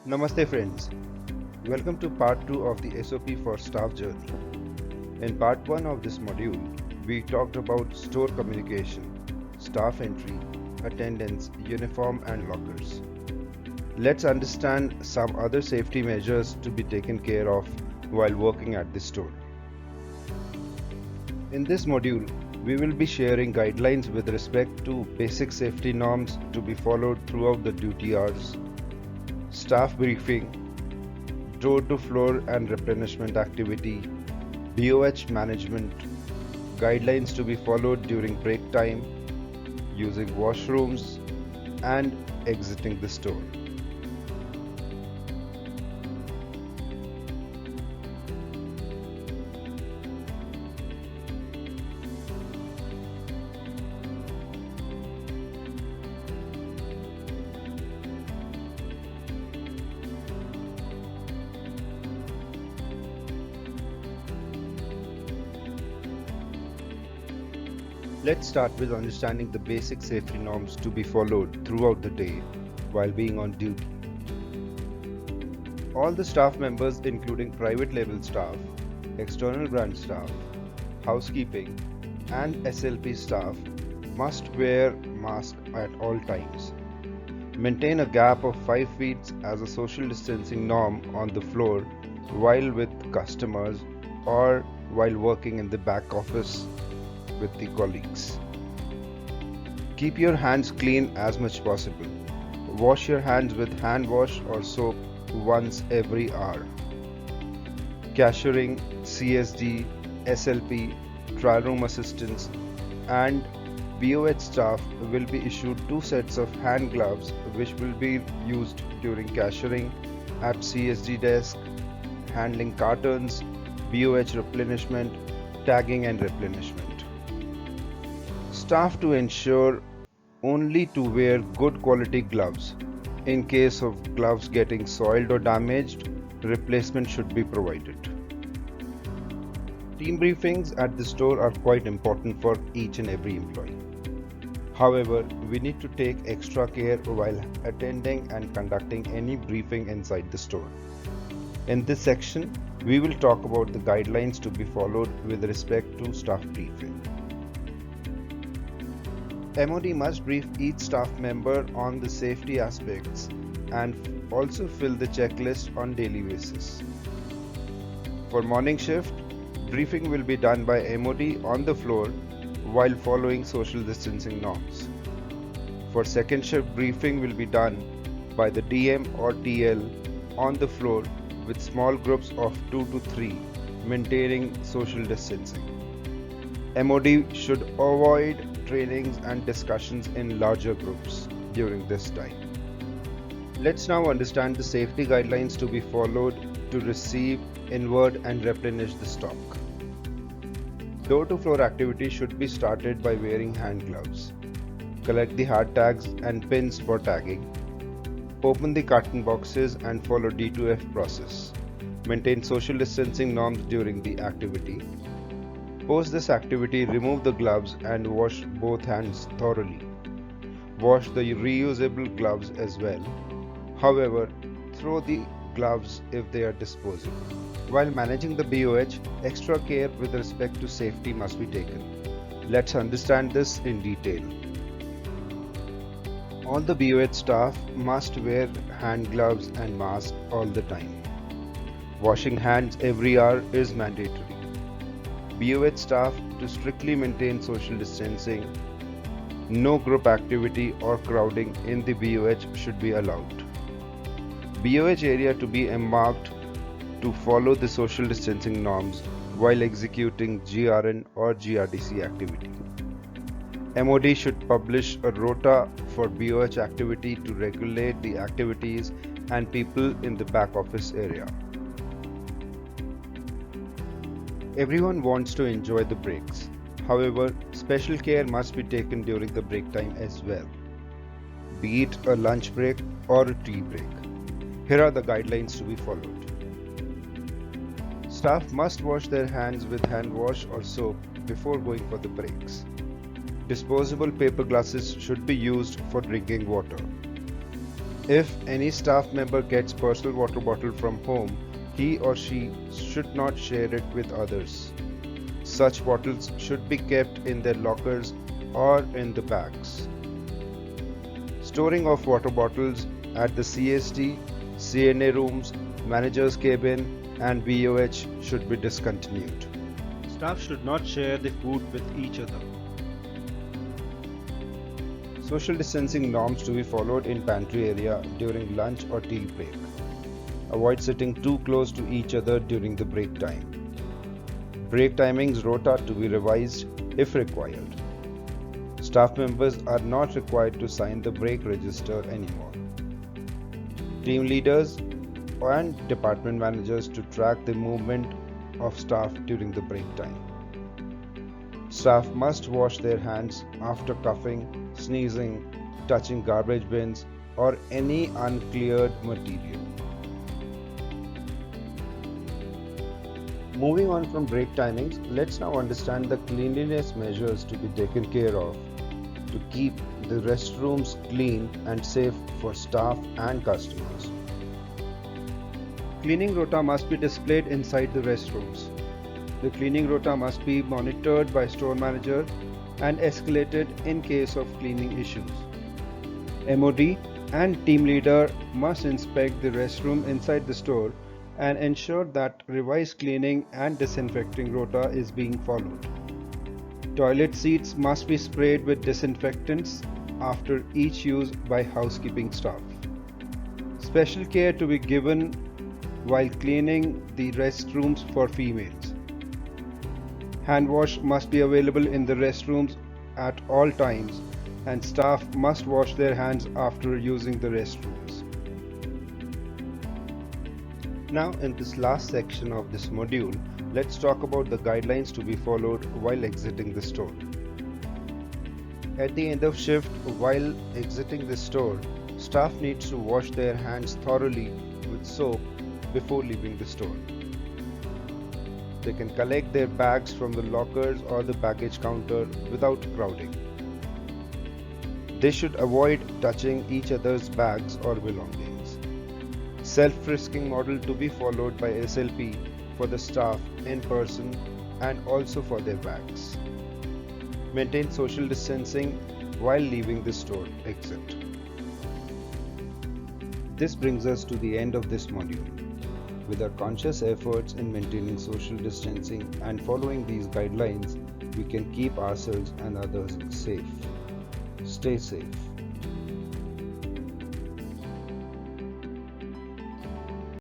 Namaste friends, welcome to part 2 of the SOP for staff journey. In part 1 of this module, we talked about store communication, staff entry, attendance, uniform and lockers. Let's understand some other safety measures to be taken care of while working at the store. In this module, we will be sharing guidelines with respect to basic safety norms to be followed throughout the duty hours, staff briefing, door to floor and replenishment activity, BOH management, guidelines to be followed during break time, using washrooms, and exiting the store. Let's start with understanding the basic safety norms to be followed throughout the day while being on duty. All the staff members, including private label staff, external brand staff, housekeeping, and SLP staff, must wear masks at all times. Maintain a gap of 5 feet as a social distancing norm on the floor while with customers or while working in the back office with the colleagues. Keep your hands clean as much possible. Wash your hands with hand wash or soap once every hour. Cashiering, CSD, SLP, trial room assistants, and BOH staff will be issued 2 sets of hand gloves which will be used during cashiering at CSD desk, handling cartons, BOH replenishment, tagging and replenishment. Staff to ensure only to wear good quality gloves. In case of gloves getting soiled or damaged, replacement should be provided. Team briefings at the store are quite important for each and every employee. However, we need to take extra care while attending and conducting any briefing inside the store. In this section, we will talk about the guidelines to be followed with respect to staff briefing. MOD must brief each staff member on the safety aspects and also fill the checklist on daily basis. For morning shift, briefing will be done by MOD on the floor while following social distancing norms. For second shift, briefing will be done by the DM or TL on the floor with small groups of 2 to 3, maintaining social distancing. MOD should avoid trainings and discussions in larger groups during this time. Let's now understand the safety guidelines to be followed to receive, inward and replenish the stock. Door to floor activity should be started by wearing hand gloves. Collect the hard tags and pins for tagging. Open the carton boxes and follow D2F process. Maintain social distancing norms during the activity. Post this activity, remove the gloves and wash both hands thoroughly. Wash the reusable gloves as well. However, throw the gloves if they are disposable. While managing the BOH, extra care with respect to safety must be taken. Let's understand this in detail. All the BOH staff must wear hand gloves and mask all the time. Washing hands every hour is mandatory. BOH staff to strictly maintain social distancing. No group activity or crowding in the BOH should be allowed. BOH area to be marked to follow the social distancing norms while executing GRN or GRDC activity. MOD should publish a rota for BOH activity to regulate the activities and people in the back office area. Everyone wants to enjoy the breaks. However, special care must be taken during the break time as well, be it a lunch break or a tea break. Here are the guidelines to be followed. Staff must wash their hands with hand wash or soap before going for the breaks. Disposable paper glasses should be used for drinking water. If any staff member gets personal water bottle from home, he or she should not share it with others. Such bottles should be kept in their lockers or in the bags. Storing of water bottles at the CSD, CNA rooms, manager's cabin, and VOH should be discontinued. Staff should not share the food with each other. Social distancing norms to be followed in pantry area during lunch or tea break. Avoid sitting too close to each other during the break time. Break timings rota to be revised if required. Staff members are not required to sign the break register anymore. Team leaders and department managers to track the movement of staff during the break time. Staff must wash their hands after coughing, sneezing, touching garbage bins, or any uncleared material. Moving on from break timings, let's now understand the cleanliness measures to be taken care of to keep the restrooms clean and safe for staff and customers. Cleaning rota must be displayed inside the restrooms. The cleaning rota must be monitored by store manager and escalated in case of cleaning issues. MOD and team leader must inspect the restroom inside the store and ensure that revised cleaning and disinfecting rota is being followed. Toilet seats must be sprayed with disinfectants after each use by housekeeping staff. Special care to be given while cleaning the restrooms for females. Hand wash must be available in the restrooms at all times, and staff must wash their hands after using the restrooms. Now, in this last section of this module, let's talk about the guidelines to be followed while exiting the store. At the end of shift, while exiting the store, staff needs to wash their hands thoroughly with soap before leaving the store. They can collect their bags from the lockers or the baggage counter without crowding. They should avoid touching each other's bags or belongings. Self-frisking model to be followed by SLP for the staff in person and also for their bags. Maintain social distancing while leaving the store exit. This brings us to the end of this module. With our conscious efforts in maintaining social distancing and following these guidelines, we can keep ourselves and others safe. Stay safe.